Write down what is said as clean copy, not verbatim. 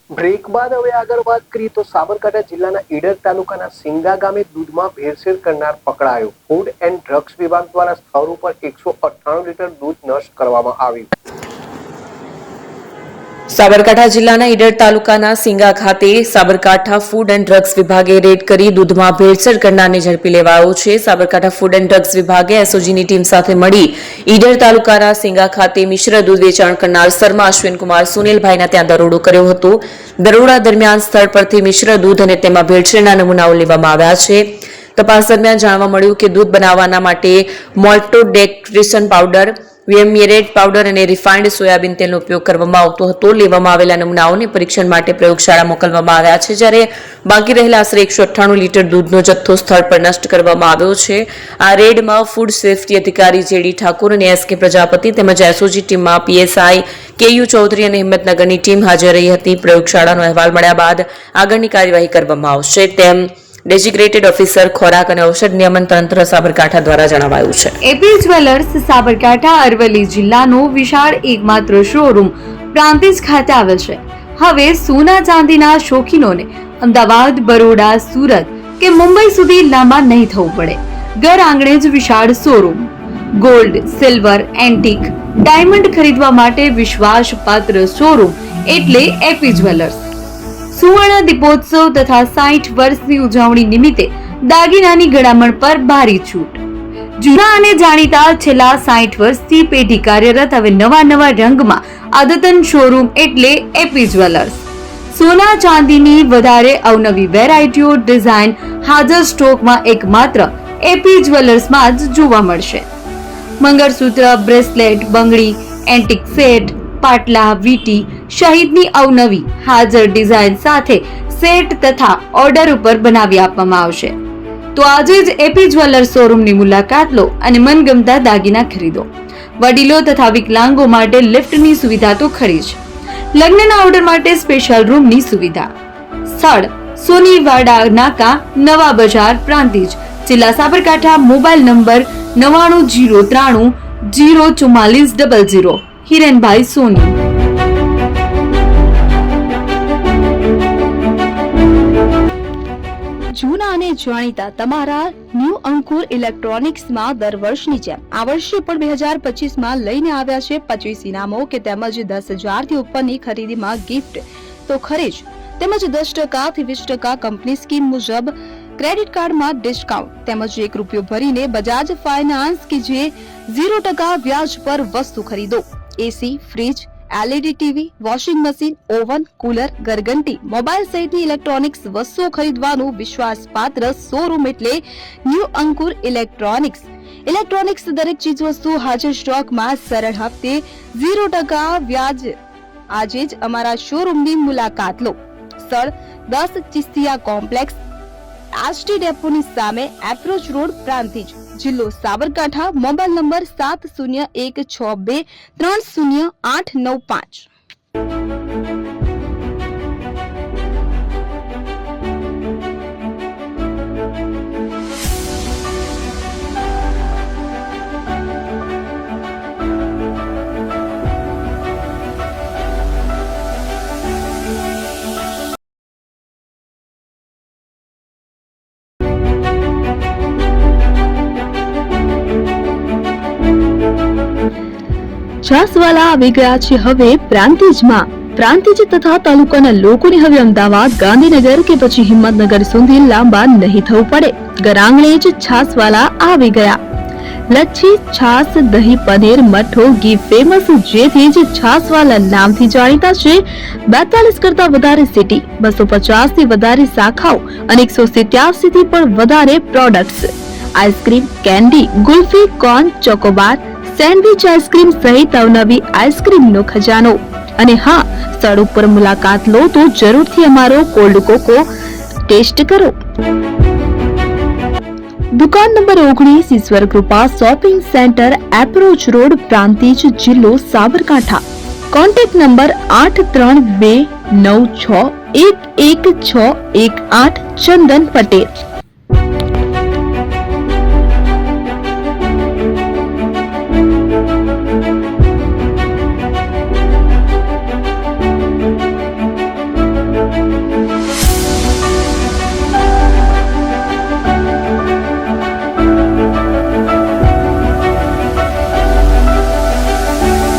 Break બાદ હવે આગળ વાત કરીએ તો સાબરકાંઠા જિલ્લાના ઈડર તાલુકાના સિંગા ગામે દૂધમાં ભેળસેળ કરનાર પકડાયો. ફૂડ એન્ડ ડ્રગ્સ વિભાગ દ્વારા સ્થળ ઉપર 198 લીટર દૂધ નષ્ટ કરવામાં આવ્યું. સાબરકાંઠા જિલ્લાના ઈડર તાલુકાના સિંગા ખાતે સાબરકાંઠા ફૂડ એન્ડ ડ્રગ્સ વિભાગે રેડ કરી દૂધમાં ભેળસેળ કરનારને ઝડપી લેવાયો છે. સાબરકાંઠા ફૂડ એન્ડ ડ્રગ્સ વિભાગે એસઓજીની ટીમ સાથે મળી ઈડર તાલુકાના સિંગા ખાતે મિશ્ર દૂધ વેચાણ કરનાર શર્મા અશ્વિનકુમાર સુનિલભાઈના ત્યાં દરોડો કર્યો હતો. દરોડા દરમિયાન સ્થળ પરથી મિશ્ર દૂધ અને તેમાં ભેળસેળના નમૂનાઓ લેવામાં આવ્યા છે. તપાસ દરમિયાન જાણવા મળ્યું કે દૂધ બનાવવાના માટે મોલ્ટોડેક્ટ્રિશન પાવડર, મીરેટ પાવડર અને રિફાઇન્ડ સોયાબીન તેલનો ઉપયોગ કરવામાં આવતો હતો. લેવામાં આવેલા નમૂનાઓને પરીક્ષણ માટે પ્રયોગશાળા મોકલવામાં આવ્યા છે, જ્યારે બાકી રહેલા આશરે 198 લીટર દૂધનો જથ્થો સ્થળ પર નષ્ટ કરવામાં આવ્યો છે. આ રેડમાં ફૂડ સેફટી અધિકારી જેડી ઠાકોર અને એસકે પ્રજાપતિ તેમજ એસઓજી ટીમમાં પીએસઆઈ કેયુ ચૌધરી અને હિંમતનગરની ટીમ હાજર રહી હતી. પ્રયોગશાળાનો અહેવાલ મળ્યા બાદ આગળની કાર્યવાહી કરવામાં આવશે તેમ ડેઝિગ્નેટેડ ઓફિસર ખોરાક અને ઔષધ નિયમન તંત્ર સાબરકાંઠા દ્વારા જણાવાયું છે. એપી જ્વેલર્સ સાબરકાંઠા અરવલ્લી જિલ્લાનો વિશાળ એકમાત્ર શોરૂમ પ્રાંતિજ ખાતે આવેલ છે. હવે સોના ચાંદીના શોખીનોને અમદાવાદ, બરોડા, સુરત કે મુંબઈ સુધી લાંબા નહીં થવું પડે. ઘર આંગણે જ વિશાળ showroom. Gold, silver, antique, diamond ખરીદવા માટે વિશ્વાસપાત્ર શોરૂમ એટલે એપી જ્વેલર્સ. સુવર્ણ દીપોત્સવ તથા 60 વર્ષની ઉજવણી નિમિત્તે દાગીનાની ગળામણ પર ભારી છૂટ. જૂના અને જાણીતા છેલ્લા 60 વર્ષથી પેઢી કાર્યરત હવે નવા રંગમાં અદ્યતન શોરૂમ એટલે એપી જ્વેલર્સ. સોના ચાંદીની વધારે અવનવી વેરાયટીઓ, ડિઝાઇન હાજર સ્ટોકમાં એકમાત્ર એપી જ્વેલર્સમાં જ જોવા મળશે. મંગળસૂત્ર, બ્રેસલેટ, બંગડી, એન્ટિક સેટ, પાટલા, વીટી સહિતની અવનવી હાજર ડિઝાઇન સાથે સેટ તથા ઓર્ડર ઉપર બનાવી આપવામાં આવશે. તો આજે જ એપી જ્વેલર્સ શોરૂમની મુલાકાત લો અને મનગમતા દાગીના ખરીદો. વડીલો તથા વિકલાંગો માટે લિફ્ટની સુવિધા તો ખરી જ. લગ્નના ઓર્ડર માટે સ્પેશિયલ રૂમની સુવિધા. સ્થળ સોનીવાડા નાકા, નવા બજાર, પ્રાંતિજ, જિલ્લા સાબરકાંઠા. Mobile number 9903 04400. હિરેનભાઈ સોની. જૂના અને જાણીતા તમારા ન્યૂ અંકુર ઇલેક્ટ્રોનિક્સમાં દર વર્ષની જેમ આ વર્ષે પણ 2025માં લઈને આવ્યા છે 25 ઇનામો કે તેમજ 10,000 થી ઉપરની ખરીદીમાં ગિફ્ટ તો ખરી જ, તેમજ 10% થી 20% કંપની સ્કીમ મુજબ ક્રેડિટ કાર્ડમાં ડિસ્કાઉન્ટ તેમજ ₹1 ભરીને બજાજ ફાઇનાન્સ કે જે 0% વ્યાજ પર વસ્તુ ખરીદો. AC, fridge, LED TV, washing machine, oven, cooler, ગરગંટી, મોબાઈલ સહિતની ઇલેક્ટ્રોનિક્સ વસ્તુઓ ખરીદવાનું વિશ્વાસપાત્ર શોરૂમ એટલે ન્યૂ અંકુર ઇલેક્ટ્રોનિક્સ. ઇલેક્ટ્રોનિક્સ દરેક ચીજ વસ્તુ હાજર સ્ટોકમાં સરળ હપ્તે 0% વ્યાજ. આજે જ અમારા શોરૂમની મુલાકાત લો. સ્થળ 10 ચિસ્તિયા કોમ્પ્લેક્સ, આષ્ટી ડેપોની સામે, એપ્રોચ રોડ, પ્રાંતિજ, જિલ્લો સાબરકાંઠા. Mobile number 7016230895. છાસવાલા આવી ગયા છે હવે પ્રાંતિજમાં. પ્રાંતિજ તથા તાલુકાના લોકોને હવે અમદાવાદ, ગાંધીનગર કે પછી હિંમતનગર સુધી લાંબા નહીં થવું પડે. ઘર આંગણે જ છાસવાલા આવી ગયા. લચ્છી, છાસ, દહીં, પનીર, મઠો, ઘી ફેમસ, જેથી જ છાસવાલા નામથી જાણીતા છે. 42 કરતા વધારે સિટી, 250 થી વધારે શાખાઓ અને 187 થી પણ વધારે products. Ice cream, candy, kulfi, corn, Chocobar, sandwich ice cream સહિત અવનવી આઈસ્ક્રીમનો ખજાનો. અને હા, સ્થળ ઉપર મુલાકાત લો તો જરૂરથી અમારો કોલ્ડ કોકો ટેસ્ટ કરો. દુકાન number 19, Ishwar Krupa shopping centre, approach road, Prantij, જિલ્લો સાબરકાંઠા. Contact number 8329611618. ચંદન પટેલ.